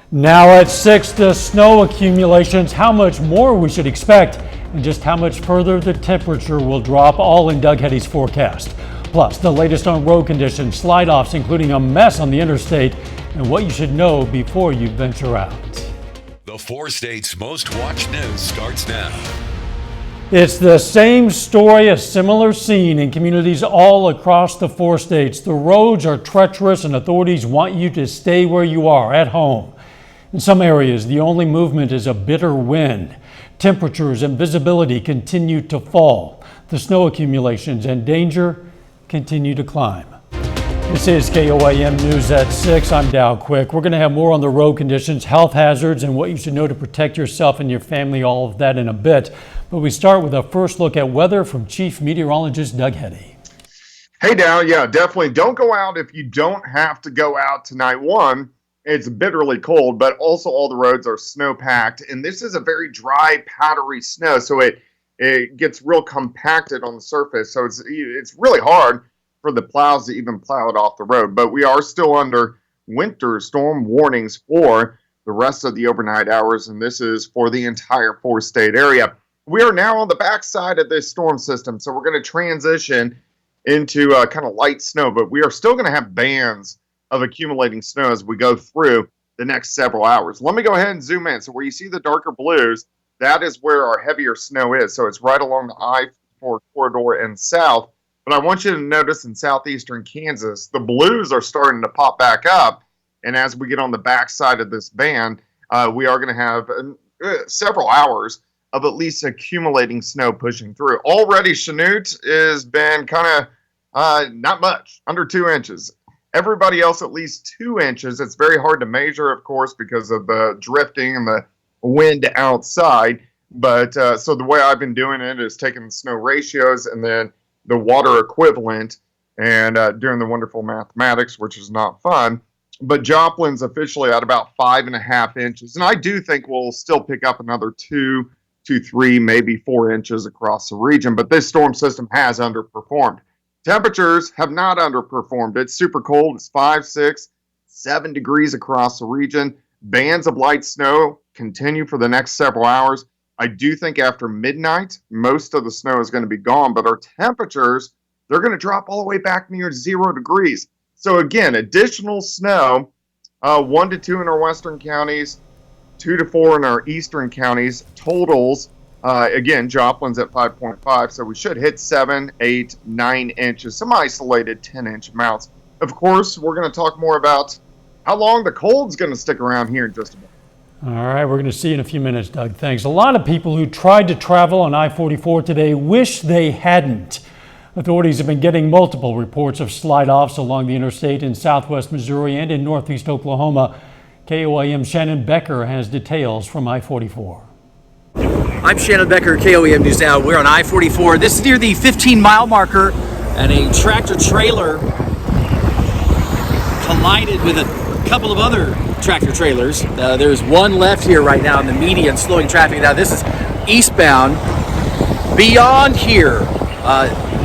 Now at 6, the snow accumulations, how much more we should expect, and just how much further the temperature will drop, all in Doug Heddy's forecast. Plus, the latest on road conditions, slide-offs, including a mess on the interstate, and what you should know before you venture out. The 4 states' most watched news starts now. It's the same story, a similar scene in communities all across the 4 states. The roads are treacherous and authorities want you to stay where you are, at home. In some areas, the only movement is a bitter wind. Temperatures and visibility continue to fall. The snow accumulations and danger continue to climb. This is KOAM News at 6. I'm Dow Quick. We're going to have more on the road conditions, health hazards, and what you should know to protect yourself and your family, all of that in a bit. But we start with a first look at weather from Chief Meteorologist Doug Heddy. Hey, Dow. Yeah, definitely don't go out if you don't have to go out tonight. One, it's bitterly cold, but also all the roads are snow-packed, and this is a very dry, powdery snow, so it gets real compacted on the surface, so it's really hard for the plows to even plow it off the road. But we are still under winter storm warnings for the rest of the overnight hours, and this is for the entire 4-state area. We are now on the backside of this storm system, so we're going to transition into kind of light snow, but we are still going to have bands of accumulating snow as we go through the next several hours. Let me go ahead and zoom in. So where you see the darker blues, that is where our heavier snow is. So it's right along the I-4 corridor and south. But I want you to notice in southeastern Kansas, the blues are starting to pop back up. And as we get on the backside of this band, we are going to have several hours of at least accumulating snow pushing through. Already, Chanute has been kind of not much, under 2 inches. Everybody else at least 2 inches. It's very hard to measure, of course, because of the drifting and the wind outside. But so the way I've been doing it is taking the snow ratios and then the water equivalent and doing the wonderful mathematics, which is not fun. But Joplin's officially at about 5.5 inches. And I do think we'll still pick up another 2 to 3, maybe 4 inches across the region. But this storm system has underperformed. Temperatures have not underperformed. It's super cold. It's 5, 6, 7 degrees across the region. Bands of light snow continue for the next several hours. I do think after midnight, most of the snow is going to be gone, but our temperatures, they're going to drop all the way back near 0 degrees. So again, additional snow, 1 to 2 in our western counties, 2 to 4 in our eastern counties. Totals, again, Joplin's at 5.5, so we should hit 7, 8, 9 inches, some isolated 10-inch amounts. Of course, we're going to talk more about how long the cold's going to stick around here in just a minute. All right, we're going to see you in a few minutes, Doug. Thanks. A lot of people who tried to travel on I-44 today wish they hadn't. Authorities have been getting multiple reports of slide-offs along the interstate in southwest Missouri and in northeast Oklahoma. KOAM's Shannon Becker has details from I-44. I'm Shannon Becker, KOAM News Now. We're on I-44. This is near the 15-mile marker, and a tractor-trailer collided with a couple of other tractor-trailers. There's one left here right now in the median, slowing traffic. Now, this is eastbound. Beyond here,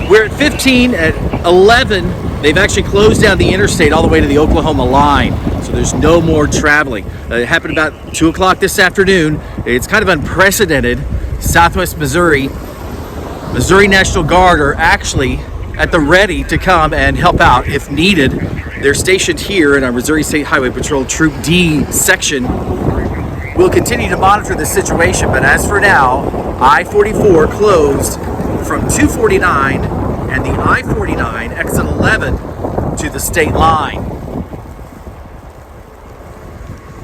we're at 15. At 11, they've actually closed down the interstate all the way to the Oklahoma line. So there's no more traveling. It happened about 2 o'clock this afternoon. It's kind of unprecedented. Southwest Missouri National Guard are actually at the ready to come and help out if needed. They're stationed here in our Missouri State Highway Patrol Troop D section. We'll continue to monitor the situation, but as for now, I-44 closed from 249 and the I-49 exit 11 to the state line.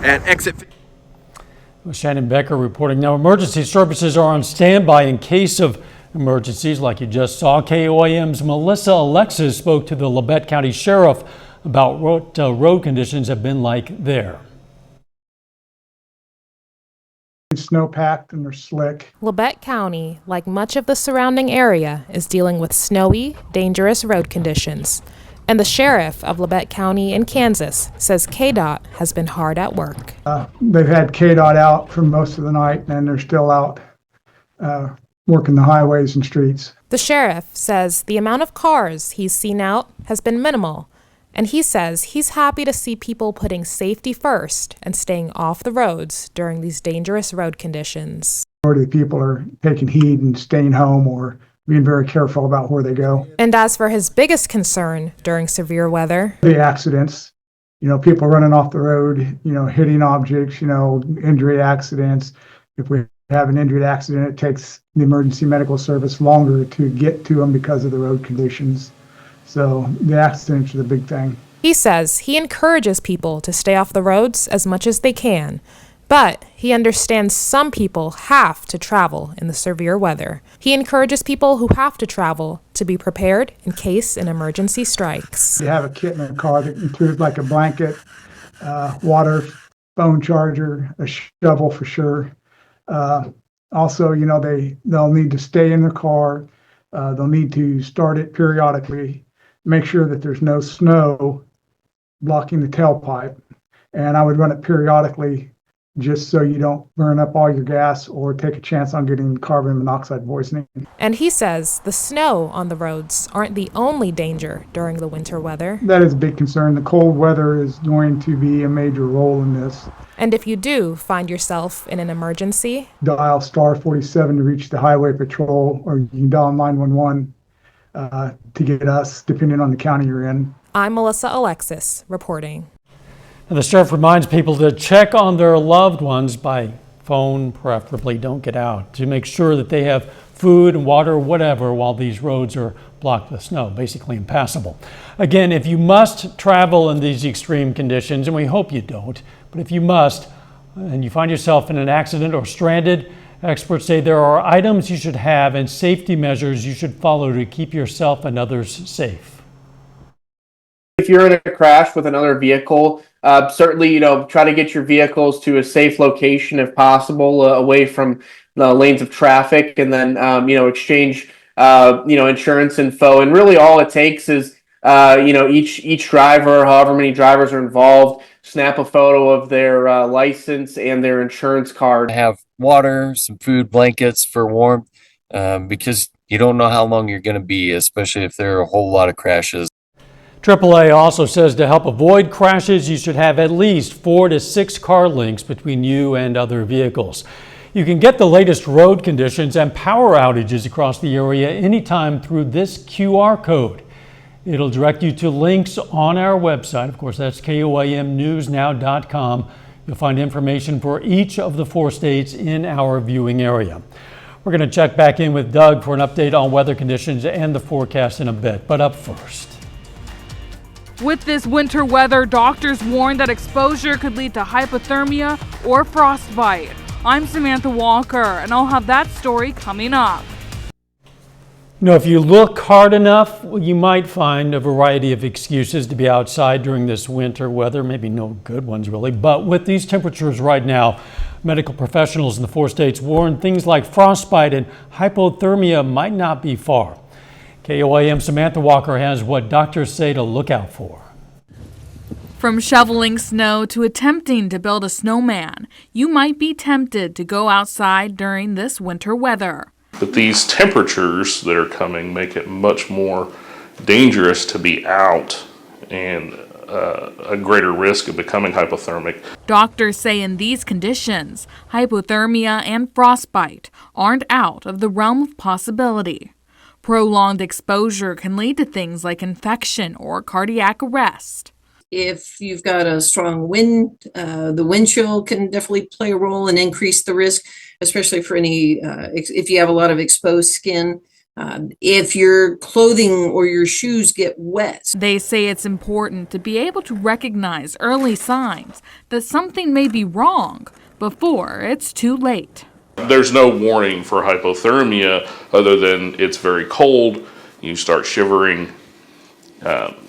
At exit. Shannon Becker reporting. Now, emergency services are on standby in case of emergencies like you just saw. KOAM's Melissa Alexis spoke to the Labette County Sheriff about what road conditions have been like there. Snow-packed and they're slick. Labette County, like much of the surrounding area, is dealing with snowy, dangerous road conditions. And the sheriff of Labette County in Kansas says KDOT has been hard at work. They've had KDOT out for most of the night, and they're still out working the highways and streets. The sheriff says the amount of cars he's seen out has been minimal, And he says he's happy to see people putting safety first and staying off the roads during these dangerous road conditions. Majority of the people are taking heed and staying home or being very careful about where they go. And as for his biggest concern during severe weather, The accidents, people running off the road, hitting objects, injury accidents. If we have an injury accident, it takes the emergency medical service longer to get to them because of the road conditions. So the accidents are the big thing. he says he encourages people to stay off the roads as much as they can, but he understands some people have to travel in the severe weather. He encourages people who have to travel to be prepared in case an emergency strikes. You have a kit in a car that includes like a blanket, water, phone charger, a shovel for sure. Also, they'll need to stay in their car. They'll need to start it periodically, make sure that there's no snow blocking the tailpipe. And I would run it periodically just so you don't burn up all your gas or take a chance on getting carbon monoxide poisoning. And he says the snow on the roads aren't the only danger during the winter weather. That is a big concern. The cold weather is going to be a major role in this. And if you do find yourself in an emergency, Dial star 47 to reach the highway patrol, or you can dial 911 to get us, depending on the county you're in. I'm Melissa Alexis reporting. And the sheriff reminds people to check on their loved ones by phone, preferably. Don't get out, to make sure that they have food and water, whatever, while these roads are blocked with snow, basically impassable. Again, if you must travel in these extreme conditions, and we hope you don't, but if you must, and you find yourself in an accident or stranded, experts say there are items you should have and safety measures you should follow to keep yourself and others safe. If you're in a crash with another vehicle, certainly, try to get your vehicles to a safe location if possible, away from the lanes of traffic, and then, exchange, insurance info. And really all it takes is, each driver, however many drivers are involved, snap a photo of their license and their insurance card. Have water, some food, blankets for warmth, because you don't know how long you're going to be, especially if there are a whole lot of crashes. AAA also says to help avoid crashes, you should have at least 4 to 6 car links between you and other vehicles. You can get the latest road conditions and power outages across the area anytime through this QR code. It'll direct you to links on our website. Of course, that's KOAMnewsnow.com. You'll find information for each of the 4 states in our viewing area. We're going to check back in with Doug for an update on weather conditions and the forecast in a bit. But up first. With this winter weather, doctors warn that exposure could lead to hypothermia or frostbite. I'm Samantha Walker, and I'll have that story coming up. If you look hard enough, you might find a variety of excuses to be outside during this winter weather. Maybe no good ones, really. But with these temperatures right now, medical professionals in the 4 states warn things like frostbite and hypothermia might not be far. KOAM Samantha Walker has what doctors say to look out for. From shoveling snow to attempting to build a snowman, you might be tempted to go outside during this winter weather. But these temperatures that are coming make it much more dangerous to be out and a greater risk of becoming hypothermic. Doctors say in these conditions, hypothermia and frostbite aren't out of the realm of possibility. Prolonged exposure can lead to things like infection or cardiac arrest. If you've got a strong wind, the wind chill can definitely play a role and increase the risk, especially for if you have a lot of exposed skin. If your clothing or your shoes get wet. They say it's important to be able to recognize early signs that something may be wrong before it's too late. There's no warning for hypothermia other than it's very cold, you start shivering,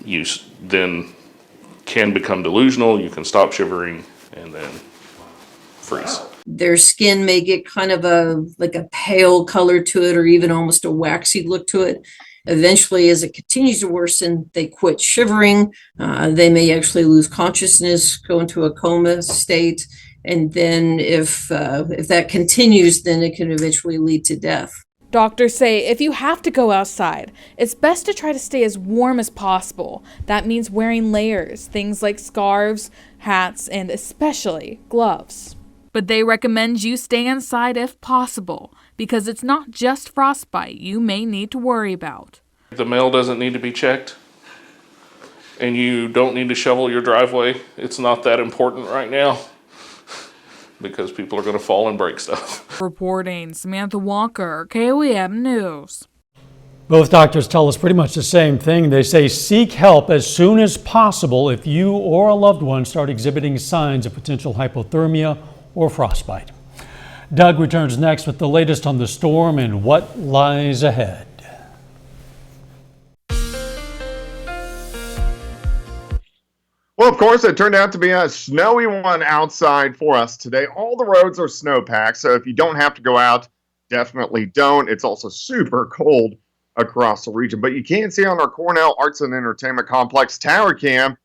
you then can become delusional, you can stop shivering and then freeze. Their skin may get kind of a pale color to it or even almost a waxy look to it. Eventually, as it continues to worsen, they quit shivering. They may actually lose consciousness, go into a coma state. And then if that continues, then it can eventually lead to death. Doctors say if you have to go outside, it's best to try to stay as warm as possible. That means wearing layers, things like scarves, hats, and especially gloves. But they recommend you stay inside if possible, because it's not just frostbite you may need to worry about. The mail doesn't need to be checked, and you don't need to shovel your driveway. It's not that important right now, because people are going to fall and break stuff. Reporting, Samantha Walker, KOAM News. Both doctors tell us pretty much the same thing. They say seek help as soon as possible if you or a loved one start exhibiting signs of potential hypothermia or frostbite. Doug returns next with the latest on the storm and what lies ahead. Well, of course, it turned out to be a snowy one outside for us today. All the roads are snowpacked, so if you don't have to go out, definitely don't. It's also super cold across the region. But you can see on our Cornell Arts and Entertainment Complex tower cam,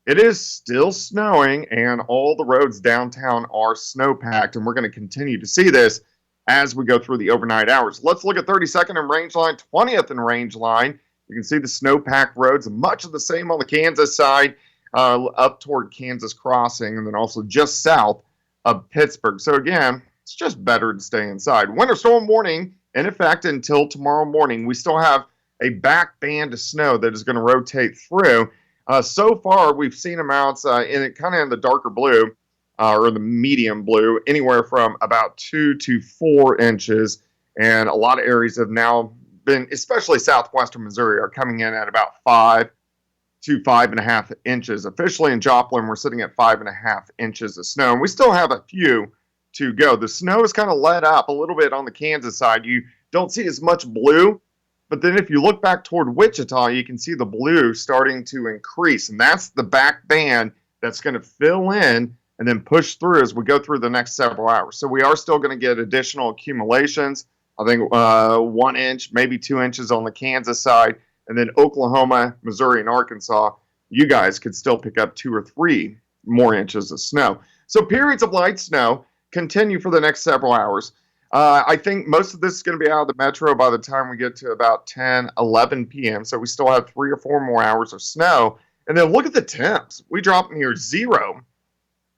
it is still snowing, and all the roads downtown are snowpacked, and we're going to continue to see this as we go through the overnight hours. Let's look at 32nd and Rangeline, 20th and Rangeline. You can see the snowpacked roads, much of the same on the Kansas side, up toward Kansas Crossing, and then also just south of Pittsburgh. So again, it's just better to stay inside. Winter storm warning in effect until tomorrow morning. We still have a back band of snow that is going to rotate through. So far, we've seen amounts in the darker blue or the medium blue, anywhere from about 2 to 4 inches. And a lot of areas have now been, especially southwestern Missouri, are coming in at about 5 to 5.5 inches. Officially in Joplin, we're sitting at 5.5 inches of snow. And we still have a few to go. The snow is kind of let up a little bit on the Kansas side. You don't see as much blue. But then if you look back toward Wichita, you can see the blue starting to increase. And that's the back band that's going to fill in and then push through as we go through the next several hours. So we are still going to get additional accumulations. I think 1 inch, maybe 2 inches on the Kansas side. And then Oklahoma, Missouri, and Arkansas, you guys could still pick up 2 or 3 more inches of snow. So periods of light snow continue for the next several hours. I think most of this is going to be out of the metro by the time we get to about 10, 11 p.m. So we still have 3 or 4 more hours of snow. And then look at the temps. We drop near 0.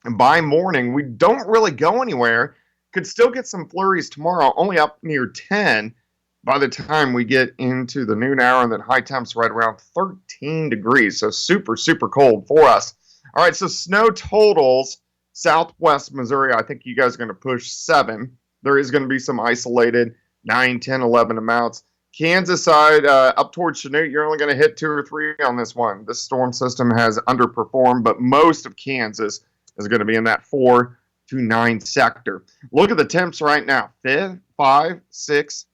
And by morning, we don't really go anywhere. Could still get some flurries tomorrow, only up near 10 by the time we get into the noon hour. And then high temps right around 13 degrees. So super, super cold for us. All right, so snow totals, southwest Missouri, I think you guys are going to push 7. There is going to be some isolated 9, 10, 11 amounts. Kansas side, up towards Chanute, you're only going to hit 2 or 3 on this one. This storm system has underperformed, but most of Kansas is going to be in that 4 to 9 sector. Look at the temps right now. 5, 6,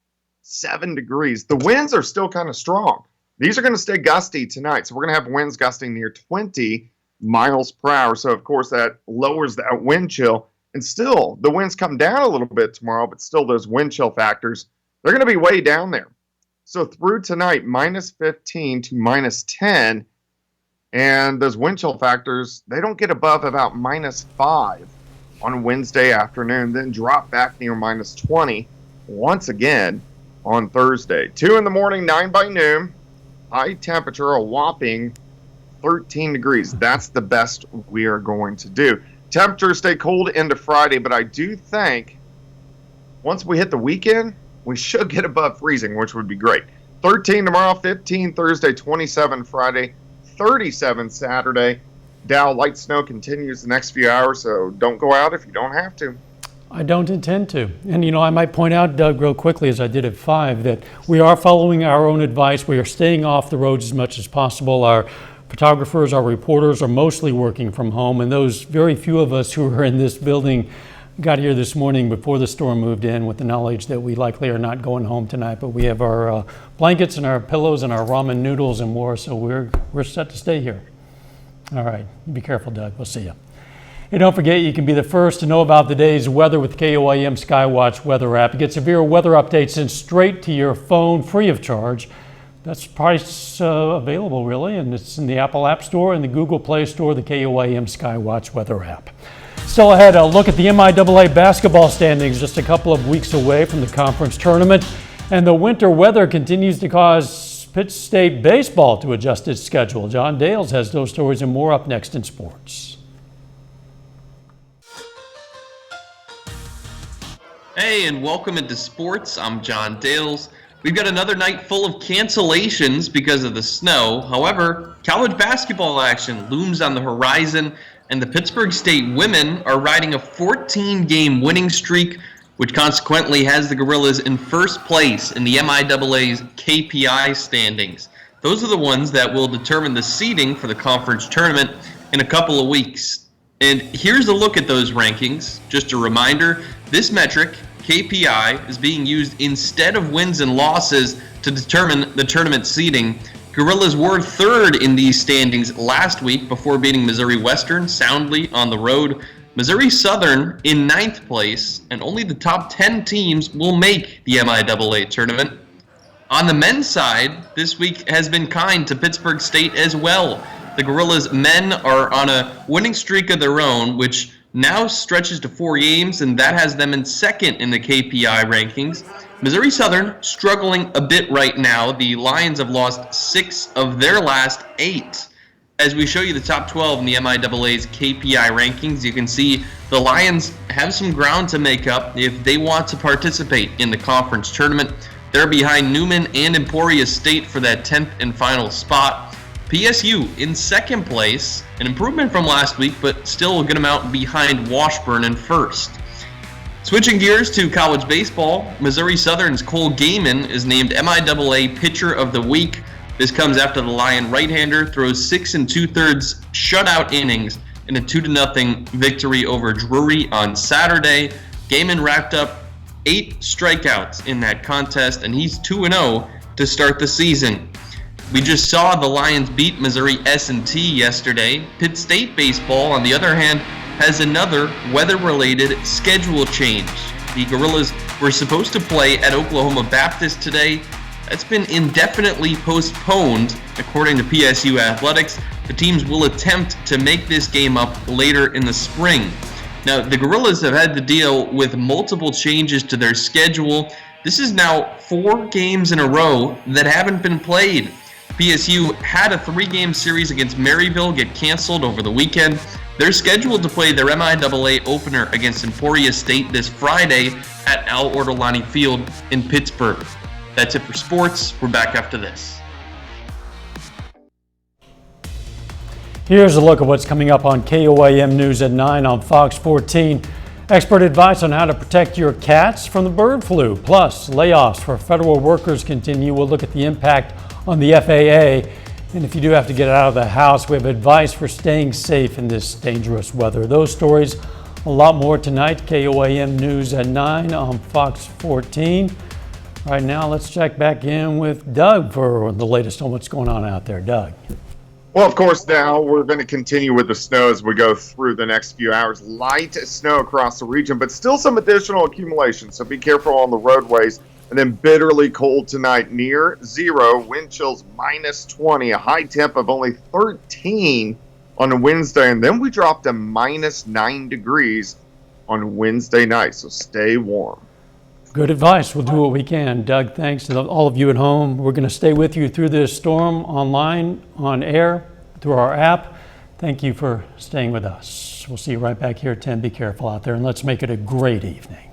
7 degrees. The winds are still kind of strong. These are going to stay gusty tonight. So we're going to have winds gusting near 20 miles per hour. So, of course, that lowers that wind chill. And still, the winds come down a little bit tomorrow, but still those wind chill factors, they're going to be way down there. So through tonight, minus 15 to minus 10. And those wind chill factors, they don't get above about minus 5 on Wednesday afternoon, then drop back near minus 20 once again on Thursday. 2 in the morning, 9 by noon. High temperature, a whopping 13 degrees. That's the best we are going to do. Temperatures stay cold into Friday, but I do think once we hit the weekend, we should get above freezing, which would be great. 13 tomorrow, 15 Thursday, 27 Friday, 37 Saturday. Dow, light snow continues the next few hours, so don't go out if you don't have to. I don't intend to. And, I might point out, Doug, real quickly, as I did at 5, that we are following our own advice. We are staying off the roads as much as possible. Our photographers, our reporters are mostly working from home, and those very few of us who are in this building got here this morning before the storm moved in with the knowledge that we likely are not going home tonight, but we have our blankets and our pillows and our ramen noodles and more, so we're set to stay here. All right, be careful, Doug. We'll see you. And don't forget, you can be the first to know about the day's weather with KOAM Skywatch weather app. You get severe weather updates sent straight to your phone free of charge. That's price available, really, and it's in the Apple App Store and the Google Play Store, the KOAM Skywatch weather app. Still ahead, a look at the MIAA basketball standings, just a couple of weeks away from the conference tournament. And the winter weather continues to cause Pitt State baseball to adjust its schedule. John Dales has those stories and more up next in sports. Hey, and welcome into sports. I'm John Dales. We've got another night full of cancellations because of the snow. However, college basketball action looms on the horizon, and the Pittsburgh State women are riding a 14-game winning streak, which consequently has the Gorillas in first place in the MIAA's KPI standings. Those are the ones that will determine the seeding for the conference tournament in a couple of weeks. And here's a look at those rankings. Just a reminder, this metric, KPI, is being used instead of wins and losses to determine the tournament seeding. Gorillas were third in these standings last week before beating Missouri Western soundly on the road. Missouri Southern in 9th place, and only the top 10 teams will make the MIAA tournament. On the men's side, this week has been kind to Pittsburgh State as well. The Gorillas men are on a winning streak of their own, which now stretches to 4 games, and that has them in second in the KPI rankings. Missouri Southern struggling a bit right now. The Lions have lost 6 of their last 8. As we show you the top 12 in the MIAA's KPI rankings, you can see the Lions have some ground to make up if they want to participate in the conference tournament. They're behind Newman and Emporia State for that 10th and final spot. PSU in second place, an improvement from last week, but still a good amount behind Washburn in first. Switching gears to college baseball, Missouri Southern's Cole Gaiman is named MIAA Pitcher of the Week. This comes after the Lion right-hander throws 6 2/3 shutout innings in a 2-0 victory over Drury on Saturday. Gaiman racked up 8 strikeouts in that contest, and he's 2-0 to start the season. We just saw the Lions beat Missouri S&T yesterday. Pitt State baseball, on the other hand, has another weather-related schedule change. The Gorillas were supposed to play at Oklahoma Baptist today. That's been indefinitely postponed. According to PSU Athletics, the teams will attempt to make this game up later in the spring. Now, the Gorillas have had to deal with multiple changes to their schedule. This is now 4 games in a row that haven't been played. PSU had a 3-game series against Maryville get canceled over the weekend. They're scheduled to play their MIAA opener against Emporia State this Friday at Al Ortolani Field in Pittsburgh. That's it for sports. We're back after this. Here's a look at what's coming up on KOAM News at 9 on Fox 14. Expert advice on how to protect your cats from the bird flu. Plus, layoffs for federal workers continue. We'll look at the impact on the FAA. And if you do have to get out of the house, we have advice for staying safe in this dangerous weather. Those stories, a lot more tonight. KOAM News at 9 on Fox 14. Right now, let's check back in with Doug for the latest on what's going on out there. Doug. Well, of course, now we're going to continue with the snow as we go through the next few hours. Light snow across the region, but still some additional accumulation, so be careful on the roadways. And then bitterly cold tonight, near 0, wind chills -20, a high temp of only 13 on Wednesday. And then we drop to -9 degrees on Wednesday night, so stay warm. Good advice. We'll do what we can. Doug, thanks to all of you at home. We're going to stay with you through this storm, online, on air, through our app. Thank you for staying with us. We'll see you right back here at 10. Be careful out there, and let's make it a great evening.